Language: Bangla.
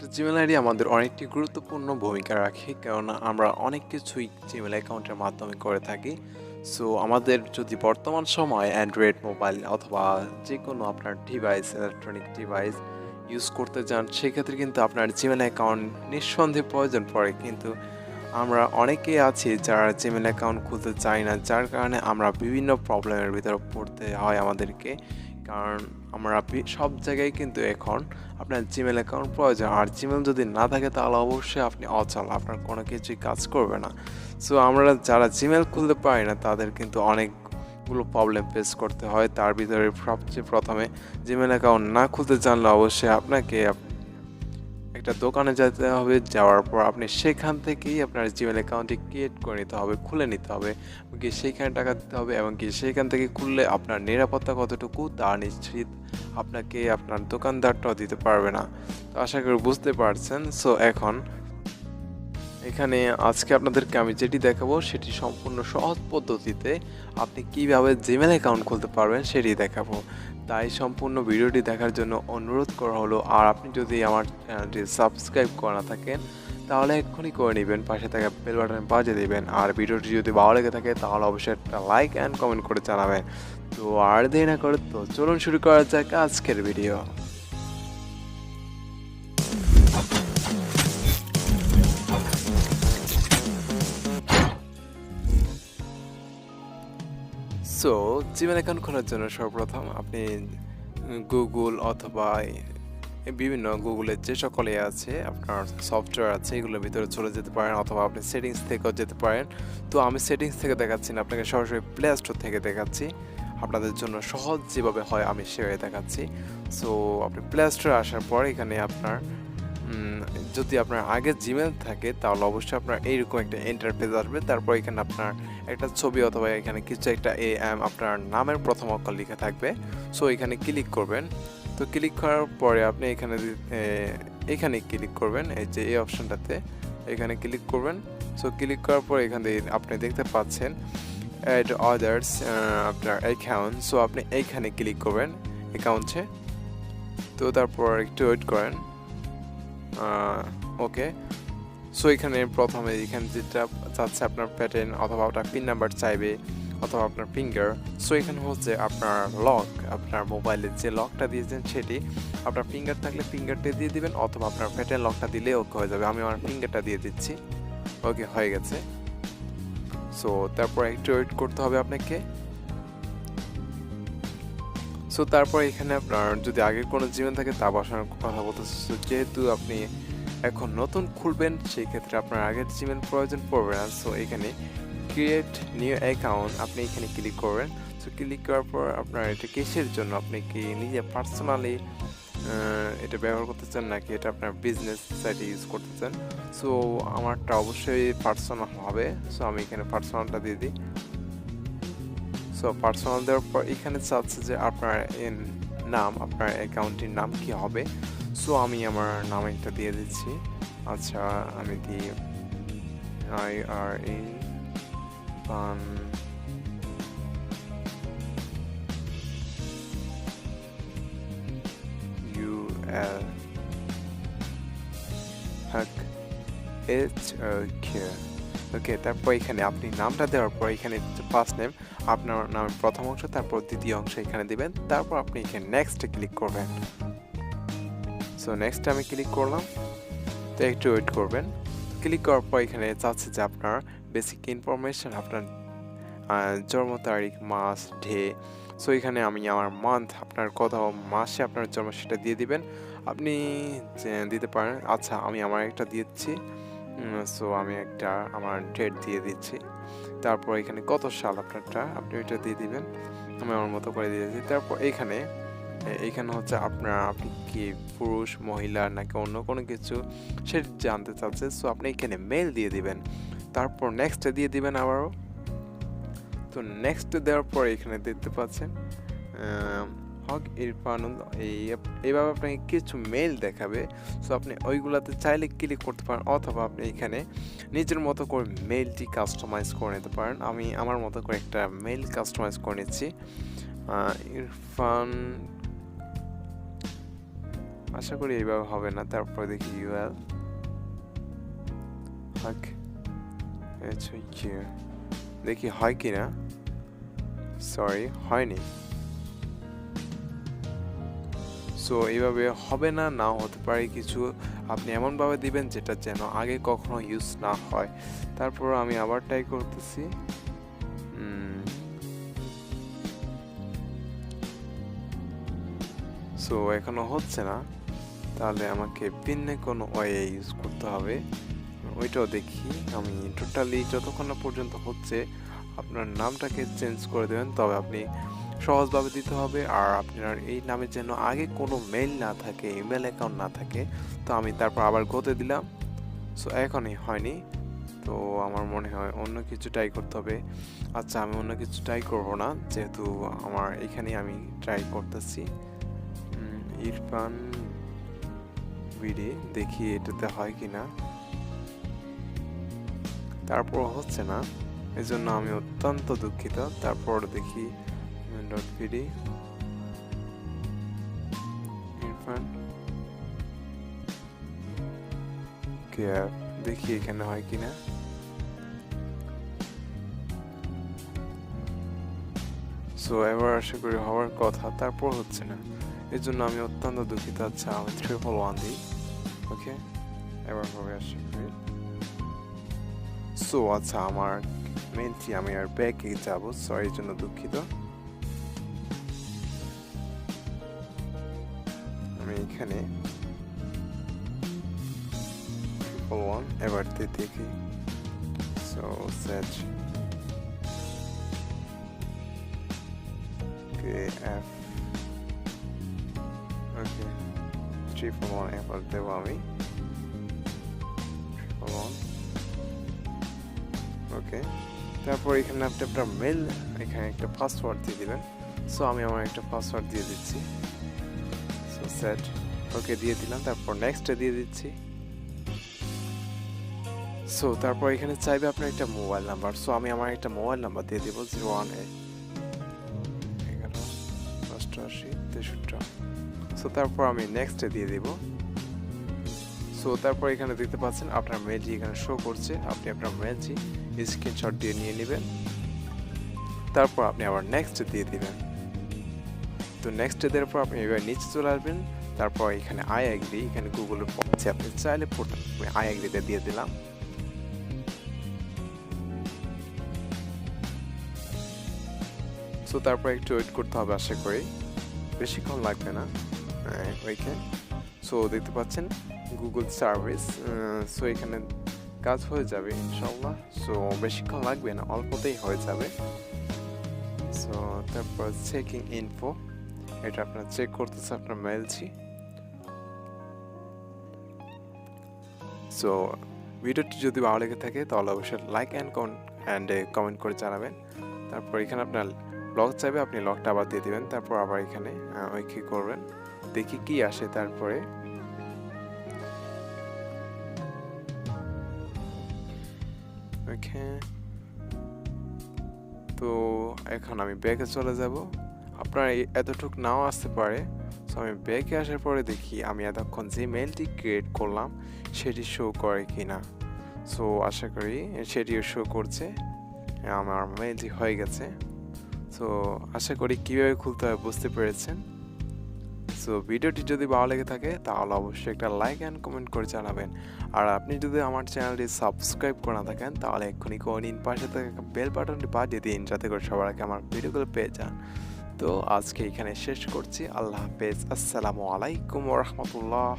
একটা জিমেল আইডি আমাদের অনেকটি গুরুত্বপূর্ণ ভূমিকা রাখে, কেননা আমরা অনেক কিছুই জিমেল অ্যাকাউন্টের মাধ্যমে করে থাকি। সো আমাদের যদি বর্তমান সময়ে অ্যান্ড্রয়েড মোবাইল অথবা যে কোনো আপনার ডিভাইস, ইলেকট্রনিক ডিভাইস ইউজ করতে যান, সেক্ষেত্রে কিন্তু আপনার জিমেল অ্যাকাউন্ট নিঃসন্দেহে প্রয়োজন পড়ে। কিন্তু আমরা অনেকেই আছি যারা জিমেল অ্যাকাউন্ট খুলতে চাই না, যার কারণে আমরা বিভিন্ন প্রবলেমের ভিতরে পড়তে হয় আমাদেরকে। কারণ আমরা সব জায়গায় কিন্তু এখন আপনার জিমেল অ্যাকাউন্ট প্রয়োজন, আর জিমেল যদি না থাকে তাহলে অবশ্যই আপনি অচল, আপনার কোনো কিছুই কাজ করবে না। সো আমরা যারা জিমেল খুলতে পারি না তাদের কিন্তু অনেকগুলো প্রবলেম ফেস করতে হয়। তার ভিতরে সবচেয়ে প্রথমে জিমেল অ্যাকাউন্ট না খুলতে জানলে অবশ্যই আপনাকে একটা দোকানে যেতে হবে। যাওয়ার পর আপনি সেখান থেকেই আপনার জিমেল অ্যাকাউন্টটি ক্রিয়েট করে নিতে হবে, খুলে নিতে হবে, কি সেইখানে টাকা দিতে হবে, এবং কি সেইখান থেকে খুললে আপনার নিরাপত্তা কতটুকু তা নিশ্চিত আপনাকে আপনার দোকানদারটাও দিতে পারবে না। তো আশা করি বুঝতে পারছেন। সো এখন এখানে আজকে আপনাদেরকে আমি যেটি দেখাবো সেটি সম্পূর্ণ সহজ পদ্ধতিতে আপনি কিভাবে জিমেল অ্যাকাউন্ট খুলতে পারবেন সেটি দেখাবো। তাই সম্পূর্ণ ভিডিওটি দেখার জন্য অনুরোধ করা হলো। আর আপনি যদি আমার চ্যানেলটি সাবস্ক্রাইব করা না থাকেন তাহলে এক্ষুনি করে নেবেন, পাশে থাকা বেল বাটন বাজিয়ে দেবেন। আর ভিডিওটি যদি ভালো লেগে থাকে তাহলে অবশ্যই একটা লাইক অ্যান্ড কমেন্ট করে জানাবেন। তো আর দেরি না করে তো চলুন শুরু করা যাক আজকের ভিডিও। সো জিমেল অ্যাকাউন্ট খোলার জন্য সর্বপ্রথম আপনি গুগল অথবা বিভিন্ন গুগলের যে সকলে আছে আপনার সফটওয়্যার আছে এগুলোর ভিতরে চলে যেতে পারেন, অথবা আপনি সেটিংস থেকেও যেতে পারেন। তো আমি সেটিংস থেকে দেখাচ্ছি না, আপনাকে সরাসরি প্লে স্টোর থেকে দেখাচ্ছি। আপনাদের জন্য সহজ যেভাবে হয় আমি সেভাবে দেখাচ্ছি। সো আপনি প্লে স্টোরে আসার পর এখানে আপনার যদি আপনার আগে জিমেল থাকে তাহলে অবশ্যই আপনার এইরকম একটা ইন্টারফেস আসবে। তারপর এখানে আপনার একটা ছবি অথবা এখানে কিছু একটা আপনার নামের প্রথম অক্ষর লেখা থাকবে। সো এখানে ক্লিক করবেন। তো ক্লিক করার পরে আপনি এখানে ক্লিক করবেন, এই যে এই অপশনটাতে এখানে ক্লিক করবেন। সো ক্লিক করার পর এখান থেকে আপনি দেখতে পাচ্ছেন অ্যাড আদার্স আপনার অ্যাকাউন্ট। সো আপনি এইখানে ক্লিক করবেন অ্যাকাউন্টে। তো তারপর একটু ওয়েট করেন। ওকে। সো এখানে প্রথমে এখানে যেটা চাচ্ছে আপনার প্যাটার্ন অথবা আপনার পিন নাম্বার চাইবে অথবা আপনার ফিঙ্গার। সো এখানে হচ্ছে আপনার লক, আপনার মোবাইলের যে লকটা দিয়েছেন সেটি আপনার ফিঙ্গার থাকলে ফিঙ্গারটা দিয়ে দিবেন, অথবা আপনার প্যাটার্ন লকটা দিলে ওকে হয়ে যাবে। আমি আমার ফিঙ্গারটা দিয়ে দিচ্ছি। ওকে, হয়ে গেছে। সো তারপর একটু ওয়েট করতে হবে আপনাকে। সো তারপর এখানে আপনার যদি আগের কোনো জিমেল থাকে তা বসানোর কথা বলতেছে। যেহেতু আপনি এখন নতুন খুলবেন সেই ক্ষেত্রে আপনার আগের জিমেল প্রয়োজন পড়বে না। সো এখানে ক্রিয়েট নিউ অ্যাকাউন্ট আপনি এখানে ক্লিক করবেন। সো ক্লিক করার পর আপনার এটা কিসের জন্য, আপনি কি নিজে পার্সোনালি এটা ব্যবহার করতে চান নাকি এটা আপনার বিজনেস সাইটে ইউজ করতে চান? সো আমারটা অবশ্যই পার্সোনাল হবে। সো আমি এখানে পার্সোনালটা দিয়ে দিই। সো পার্সোনাল দেওয়ার পর এখানে চাচ্ছে যে আপনার নাম, আপনার অ্যাকাউন্টের নাম কি হবে। সো আমি আমার নাম একটা দিয়ে দিচ্ছি। আচ্ছা, আমি দিই IRFAN-UL ওকে। তারপর এখানে আপনি নামটা দেওয়ার পর এখানে ফার্স্ট নেম আপনার নামের প্রথম অংশ, তারপর দ্বিতীয় অংশ এখানে দিবেন। তারপর আপনি এখানে নেক্সটে ক্লিক করবেন। সো নেক্সটে আমি ক্লিক করলাম। তো একটু ওয়েট করবেন। ক্লিক করার পর এখানে চাচ্ছে যে আপনার বেসিক ইনফরমেশন, আপনার জন্ম তারিখ, মাস, ডে। সো এখানে আমি আমার মান্থ, আপনার কত মাসে আপনার জন্ম সেটা দিয়ে দিবেন। আপনি দিতে পারেন। আচ্ছা, আমি আমার একটা দিচ্ছি। সো আমি একটা আমার ডেট দিয়ে দিচ্ছি। তারপর এখানে কত সাল আপনারটা আপনি ওইটা দিয়ে দিবেন। আমি আমার মতো করে দিয়ে দিচ্ছি। তারপর এইখানে হচ্ছে আপনি কি পুরুষ, মহিলা নাকি অন্য কোনো কিছু সেটা জানতে চাচ্ছে। সো আপনি এখানে মেল দিয়ে দিবেন। তারপর নেক্সট দিয়ে দিবেন আবারও। তো নেক্সট দেওয়ার পর এখানে দেখতে পাচ্ছেন হক ইরফানুল, এইভাবে আপনাকে কিছু মেল দেখাবে। সো আপনি ওইগুলাতে চাইলে ক্লিক করতে পারেন, অথবা আপনি এখানে নিজের মতো করে মেলটি কাস্টমাইজ করে নিতে পারেন। আমি আমার মতো করে একটা মেল কাস্টমাইজ করে নিচ্ছি। ইরফান, আশা করি এইভাবে হবে না। তারপর দেখি UL দেখি হয় কিনা। সরি, হয়নি। সো এইভাবে হবে না, নাও হতে পারে কিছু। আপনি এমনভাবে দিবেন যেটা যেন আগে কখনো ইউজ না হয়। তারপর আমি আবার ট্রাই করতেছি। সো এখনো হচ্ছে না, তাহলে আমাকে ভিন্ন কোনো ওয়ে ইউজ করতে হবে। ওইটাও দেখি। আমি টোটালি যতক্ষণ না পর্যন্ত হচ্ছে আপনার নামটাকে চেঞ্জ করে দেবেন, তবে আপনি সহজভাবে দিতে হবে। আর আপনার এই নামে যেন আগে কোনো মেইল না থাকে, ইমেল অ্যাকাউন্ট না থাকে। তো আমি তারপর আবার গোতে দিলাম। সো এখনই হয়নি, তো আমার মনে হয় অন্য কিছু ট্রাই করতে হবে। আচ্ছা, আমি অন্য কিছু ট্রাই করবো না, যেহেতু আমার এখানেই আমি ট্রাই করতেছি। ইরফান ভিডি, দেখি এটাতে হয় কিনা। তারপর হচ্ছে না, এজন্য আমি অত্যন্ত দুঃখিত। তারপর দেখি ডট ভিডি ইরফান KF, দেখি এখানে হয় কিনা। সো এবার আশা করি হওয়ার কথা, তারপর হচ্ছে না, এর জন্য আমি অত্যন্ত দুঃখিত। আচ্ছা, আমি 111 দিই। ওকে, এবার হবে আশা করি। সো আচ্ছা, আমার মেনটি আমি আর ব্যাকে যাব। সরি, এর জন্য দুঃখিত। আমি এখানে 111 এবার দেখি। সো সেট KF, ওকে 341 এবার দেব আমি 341। ওকে, তারপর এখানে আপনি আপনার মেল, এখানে একটা পাসওয়ার্ড দিয়ে দিবেন। সো আমি আমার একটা পাসওয়ার্ড দিয়ে দিচ্ছি। সো সেট, ওকে দিয়ে দিলাম। তারপর নেক্সটে দিয়ে দিচ্ছি। সো তারপর এখানে চাইবে আপনার একটা মোবাইল নাম্বার। সো আমি আমার একটা মোবাইল নাম্বার দিয়ে দিব 01118863। সো তারপর আমি নেক্সটে দিয়ে দিব। সো তারপর এখানে দেখতে পাচ্ছেন আপনার মেলটি এখানে শো করছে। আপনি আপনার মেলটি স্ক্রিনশট দিয়ে নিয়ে নেবেন। তারপর আপনি আবার নেক্সট দিয়ে দিবেন। তো নেক্সট দেওয়ার পর আপনি এবার নিচে চলে আসবেন। তারপর এখানে আই এগ্রি, এখানে গুগলের পড়ছে, আপনি চাইলে পড়তে আই এগ্রিতে দিয়ে দিলাম। সো তারপর একটু ওয়েট করতে হবে, আশা করি বেশিক্ষণ লাগবে না। ওইকে, সো দেখতে পাচ্ছেন গুগল সার্ভিস। সো এখানে কাজ হয়ে যাবে ইনশাল্লাহ। সো বেশিক্ষণ লাগবে না, অল্পতেই হয়ে যাবে। সো তারপর চেকিং ইনফো, এটা আপনার চেক করতেছে আপনার মেলটি। সো ভিডিওটি যদি ভালো লেগে থাকে তাহলে অবশ্যই লাইক অ্যান্ড কমেন্ট করে জানাবেন। তারপর এখানে আপনার লক চাইবে, আপনি লকটা আবার দিয়ে দিবেন। তারপর আবার এখানে ওকে করবেন, দেখি কি আসে। তারপরে ওকে, তো এখন আমি ব্যাকে চলে যাব। আপনার এতটুক নাও আসতে পারে। সো আমি ব্যাকে আসার পরে দেখি আমি এতক্ষণ যে মেলটি ক্রিয়েট করলাম সেটি শো করে কিনা। সো আশা করি সেটিও শো করছে, আমার মেলটি হয়ে গেছে। সো আশা করি কীভাবে খুলতে হয় বুঝতে পেরেছেন। সো ভিডিওটি যদি ভালো লেগে থাকে তাহলে অবশ্যই একটা লাইক অ্যান্ড কমেন্ট করে জানাবেন। আর আপনি যদি আমার চ্যানেলটি সাবস্ক্রাইব করে না থাকেন তাহলে এক্ষুনি করে নিন, পাশে থাকা বেল বাটনটি বাজিয়ে দিন, যাতে করে সবার আগে আমার ভিডিওগুলো পেয়ে যান। তো আজকে এখানে শেষ করছি। আল্লাহ হাফেজ, আসসালামু আলাইকুম ওয়া রাহমাতুল্লাহ।